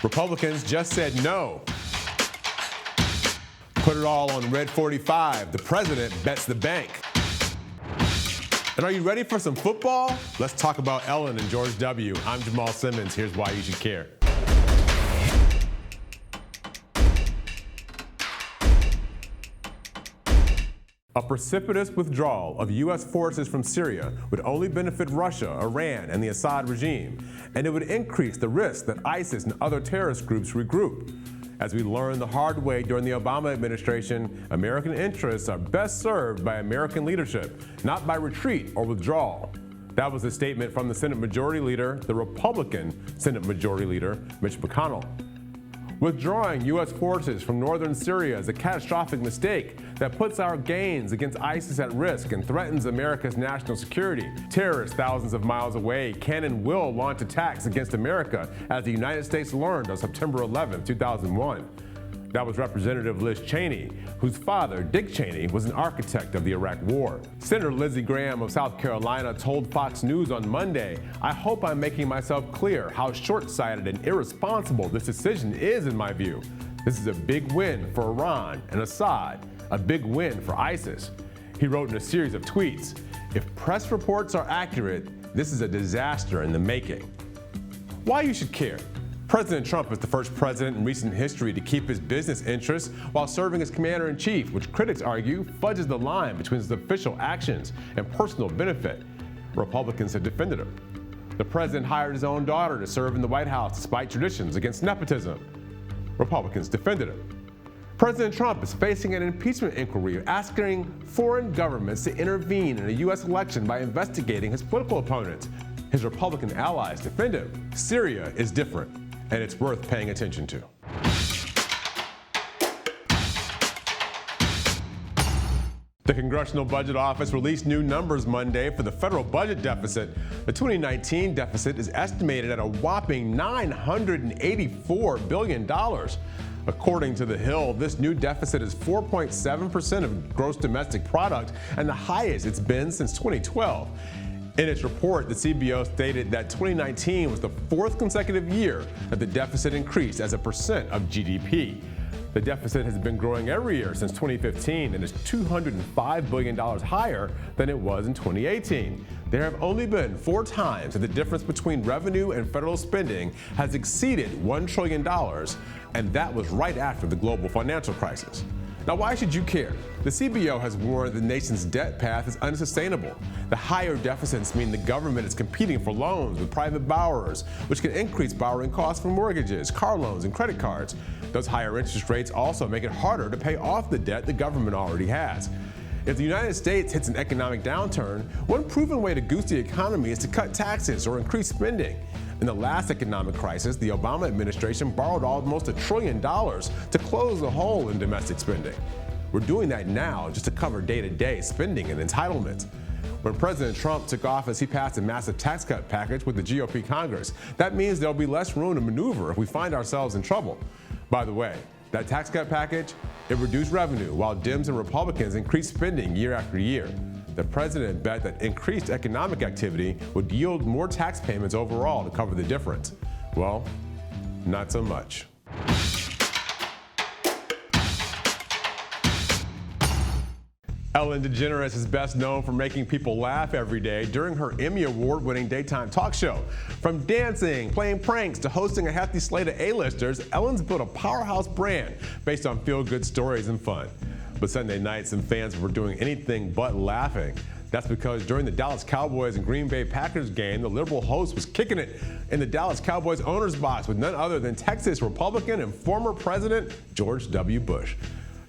Republicans just said no. Put it all on Red 45. The president bets the bank. And are you ready for some football? Let's talk about Ellen and George W. I'm Jamal Simmons. Here's why you should care. A precipitous withdrawal of U.S. forces from Syria would only benefit Russia, Iran, and the Assad regime, and it would increase the risk that ISIS and other terrorist groups regroup. As we learned the hard way during the Obama administration, American interests are best served by American leadership, not by retreat or withdrawal. That was a statement from the Senate Majority Leader, the Republican Senate Majority Leader, Mitch McConnell. Withdrawing U.S. forces from northern Syria is a catastrophic mistake that puts our gains against ISIS at risk and threatens America's national security. Terrorists thousands of miles away can and will launch attacks against America, as the United States learned on September 11, 2001. That was Representative Liz Cheney, whose father, Dick Cheney, was an architect of the Iraq War. Senator Lindsey Graham of South Carolina told Fox News on Monday, "I hope I'm making myself clear how short-sighted and irresponsible this decision is in my view. This is a big win for Iran and Assad, a big win for ISIS." He wrote in a series of tweets, "If press reports are accurate, this is a disaster in the making." Why you should care? President Trump is the first president in recent history to keep his business interests while serving as commander-in-chief, which critics argue fudges the line between his official actions and personal benefit. Republicans have defended him. The president hired his own daughter to serve in the White House despite traditions against nepotism. Republicans defended him. President Trump is facing an impeachment inquiry asking foreign governments to intervene in a U.S. election by investigating his political opponents. His Republican allies defend him. Syria is different, and it's worth paying attention to. The Congressional Budget Office released new numbers Monday for the federal budget deficit. The 2019 deficit is estimated at a whopping $984 billion. According to The Hill, this new deficit is 4.7% of gross domestic product and the highest it's been since 2012. In its report, the CBO stated that 2019 was the fourth consecutive year that the deficit increased as a percent of GDP. The deficit has been growing every year since 2015 and is $205 billion higher than it was in 2018. There have only been 4 times that the difference between revenue and federal spending has exceeded $1 trillion, and that was right after the global financial crisis. Now, why should you care? The CBO has warned the nation's debt path is unsustainable. The higher deficits mean the government is competing for loans with private borrowers, which can increase borrowing costs for mortgages, car loans, and credit cards. Those higher interest rates also make it harder to pay off the debt the government already has. If the United States hits an economic downturn, one proven way to goose the economy is to cut taxes or increase spending. In the last economic crisis, the Obama administration borrowed almost $1 trillion to close the hole in domestic spending. We're doing that now just to cover day-to-day spending and entitlements. When President Trump took office, he passed a massive tax cut package with the GOP Congress. That means there'll be less room to maneuver if we find ourselves in trouble. By the way, that tax cut package, it reduced revenue while Dems and Republicans increased spending year after year. The president bet that increased economic activity would yield more tax payments overall to cover the difference. Well, not so much. Ellen DeGeneres is best known for making people laugh every day during her Emmy Award-winning daytime talk show. From dancing, playing pranks, to hosting a hefty slate of A-listers, Ellen's built a powerhouse brand based on feel-good stories and fun. But Sunday night, some fans were doing anything but laughing. That's because during the Dallas Cowboys and Green Bay Packers game, the liberal host was kicking it in the Dallas Cowboys owner's box with none other than Texas Republican and former President George W. Bush.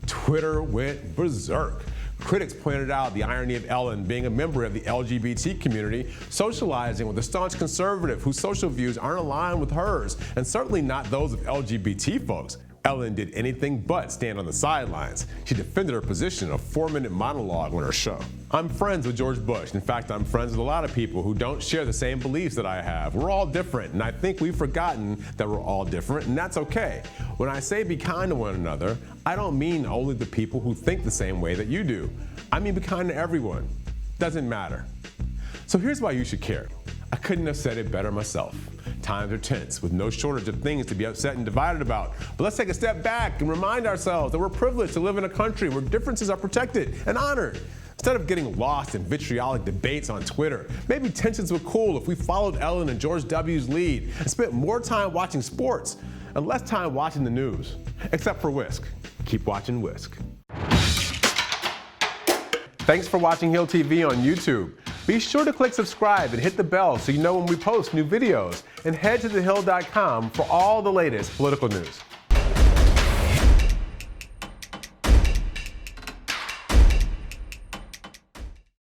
Twitter went berserk. Critics pointed out the irony of Ellen being a member of the LGBT community, socializing with a staunch conservative whose social views aren't aligned with hers, and certainly not those of LGBT folks. Ellen did anything but stand on the sidelines. She defended her position in a 4-minute monologue on her show. I'm friends with George Bush. In fact, I'm friends with a lot of people who don't share the same beliefs that I have. We're all different, and I think we've forgotten that we're all different, and that's okay. When I say be kind to one another, I don't mean only the people who think the same way that you do. I mean be kind to everyone. Doesn't matter. So here's why you should care. I couldn't have said it better myself. Times are tense, with no shortage of things to be upset and divided about. But let's take a step back and remind ourselves that we're privileged to live in a country where differences are protected and honored. Instead of getting lost in vitriolic debates on Twitter, maybe tensions were cool if we followed Ellen and George W.'s lead and spent more time watching sports and less time watching the news. Except for WYSC. Keep watching WYSC. Thanks for watching Hill TV on YouTube. Be sure to click subscribe and hit the bell so you know when we post new videos. And head to thehill.com for all the latest political news.